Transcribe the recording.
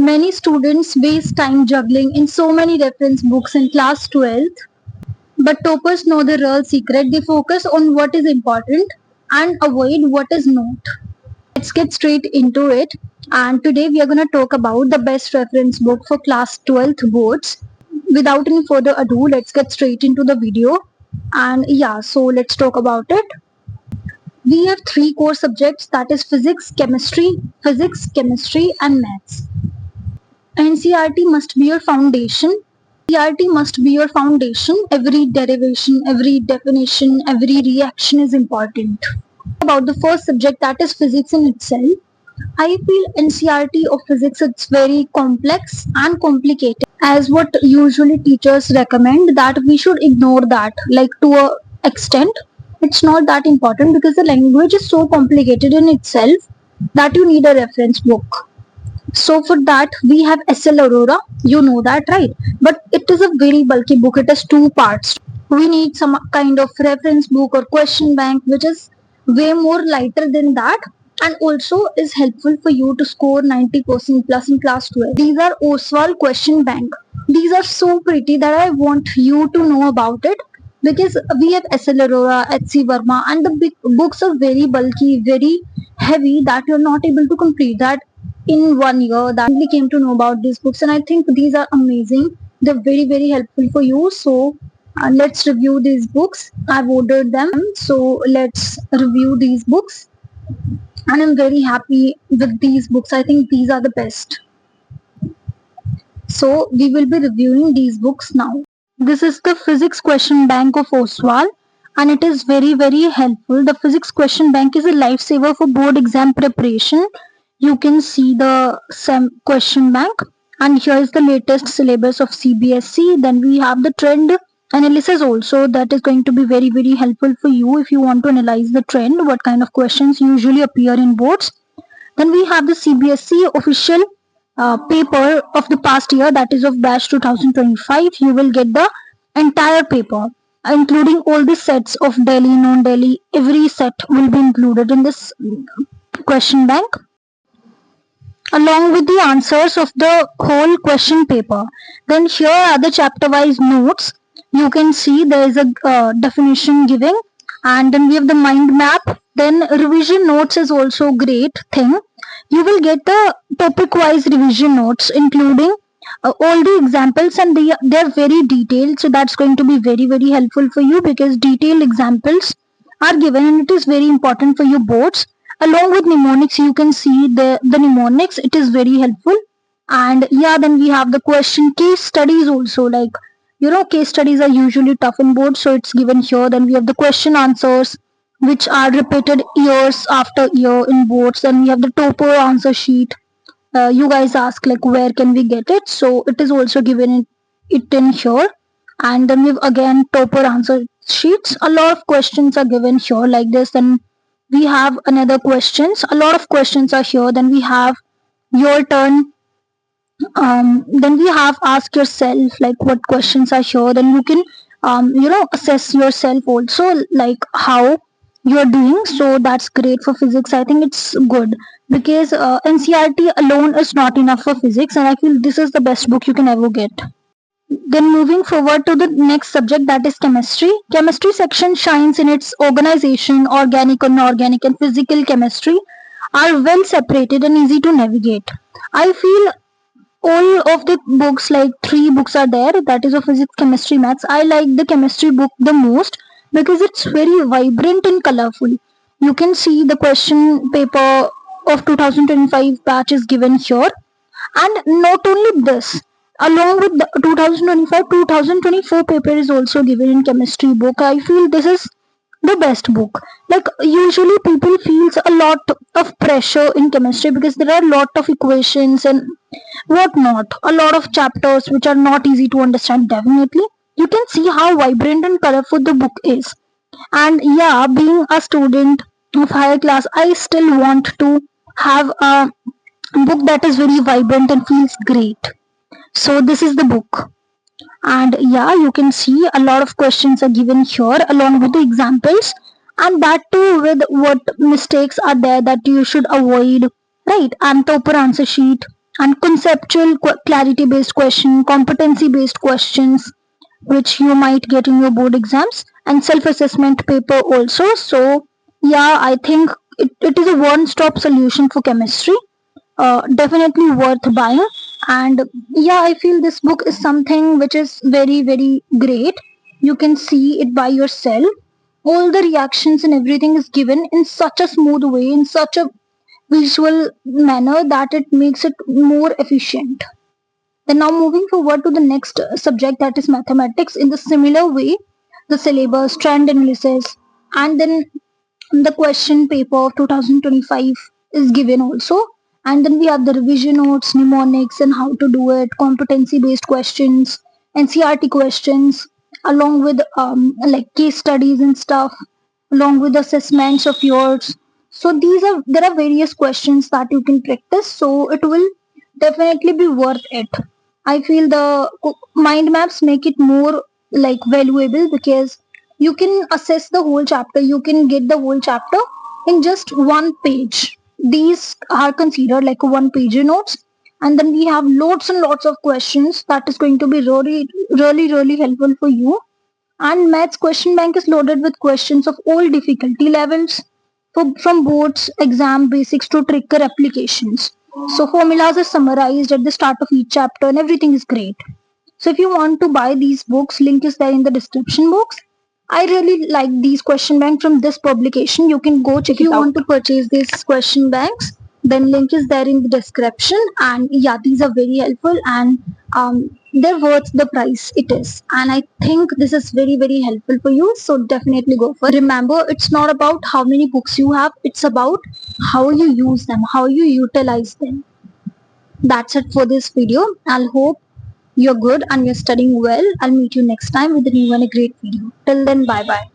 Many students waste time juggling in so many reference books in class 12th, but toppers know the real secret. They focus on what is important and avoid what is not. Let's get straight into it. And today we are going to talk about the best reference book for class 12th boards. Without any further ado, let's get straight into the video. And yeah, so let's talk about it. We have three core subjects, that is physics, chemistry, and maths. NCERT must be your foundation. CRT must be your foundation. Every derivation, every definition, every reaction is important. About the first subject, that is physics in itself. I feel NCERT of physics it's very complex and complicated. As what usually teachers recommend, that we should ignore that, like to a extent. It's not that important because the language is so complicated in itself that you need a reference book. So for that we have SL Aurora, you know that, right? But it is a very bulky book. It has two parts. We need some kind of reference book or question bank which is way more lighter than that and also is helpful for you to score 90% plus in class 12. These are Oswald question bank. These are so pretty that I want you to know about it because we have SL Aurora, HC Verma, and the big books are very bulky, very heavy that you're not able to complete that in 1 year. That we came to know about these books, and I think these are amazing. They're very helpful for you. So let's review these books. I've ordered them, so let's review these books, and I'm very happy with these books. I think these are the best. So we will be reviewing these books now. This is the physics question bank of Oswald, and it is very helpful. The physics question bank is a lifesaver for board exam preparation. You can see the question bank, and here is the latest syllabus of CBSE. Then we have the trend analysis also, that is going to be very helpful for you if you want to analyze the trend, what kind of questions usually appear in boards. Then we have the CBSE official paper of the past year, that is of batch 2025. You will get the entire paper including all the sets of Delhi, non-Delhi. Every set will be included in this question bank along with the answers of the whole question paper. Then here are the chapter wise notes. You can see there is a definition given, and then we have the mind map. Then revision notes is also a great thing. You will get the topic wise revision notes including all the examples, and they are very detailed, so that's going to be very helpful for you because detailed examples are given and it is very important for your boards. Along with mnemonics, you can see the mnemonics, it is very helpful. And yeah, then we have the question case studies also, like case studies are usually tough in boards, so it's given here. Then we have the question answers which are repeated years after year in boards. Then we have the topper answer sheet. You guys ask like where can we get it, so it is also given it in here. And then we've again topper answer sheets. A lot of questions are given here like this. Then we have another questions, a lot of questions are here. Then we have your turn. Then we have ask yourself like what questions are here. Then you can assess yourself also, like how you're doing. So that's great for physics. I think it's good because NCERT alone is not enough for physics, and I feel this is the best book you can ever get. Then moving forward to the next subject, that is chemistry. Chemistry section shines in its organization. Organic, inorganic, and physical chemistry are well separated and easy to navigate. I feel all of the books, like 3 books are there, that is of physics, chemistry, maths. I like the chemistry book the most because it's very vibrant and colorful. You can see the question paper of 2025 batch is given here. And not only this, along with the 2025-2024 paper is also given in chemistry book. I feel this is the best book. Like usually people feels a lot of pressure in chemistry because there are a lot of equations and whatnot, a lot of chapters which are not easy to understand. Definitely you can see how vibrant and colorful the book is. And yeah, being a student of higher class, I still want to have a book that is very vibrant and feels great. So this is the book. And yeah, you can see a lot of questions are given here along with the examples, and that too with what mistakes are there that you should avoid, right? And topper answer sheet. and conceptual clarity based question, competency based questions which you might get in your board exams, and self assessment paper also. So yeah, I think it is a one stop solution for chemistry. Definitely worth buying. And yeah, I feel this book is something which is very very great. You can see it by yourself. All the reactions and everything is given in such a smooth way, in such a visual manner, that it makes it more efficient. Then now moving forward to the next subject, that is mathematics. In the similar way, the syllabus, trend analysis, and then the question paper of 2025 is given also. And then we have the revision notes, mnemonics, and how to do it, competency based questions, NCRT questions, along with like case studies and stuff, along with assessments of yours. So there are various questions that you can practice, so it will definitely be worth it. I feel the mind maps make it more like valuable, because you can assess the whole chapter, you can get the whole chapter in just one page. These are considered like a one page notes, and then we have lots and lots of questions that is going to be really helpful for you. And maths question bank is loaded with questions of all difficulty levels, from boards exam basics to trickier applications. So formulas are summarized at the start of each chapter and everything is great. So if you want to buy these books, link is there in the description box. I really like these question bank from this publication. You can go check it out. If you want to purchase these question banks, then link is there in the description. And yeah, these are very helpful, and they're worth the price it is. And I think this is very helpful for you. So definitely go for it. Remember, it's not about how many books you have. It's about how you use them, how you utilize them. That's it for this video. I'll hope you're good and you're studying well. I'll meet you next time with a new and a great video. Till then, bye bye.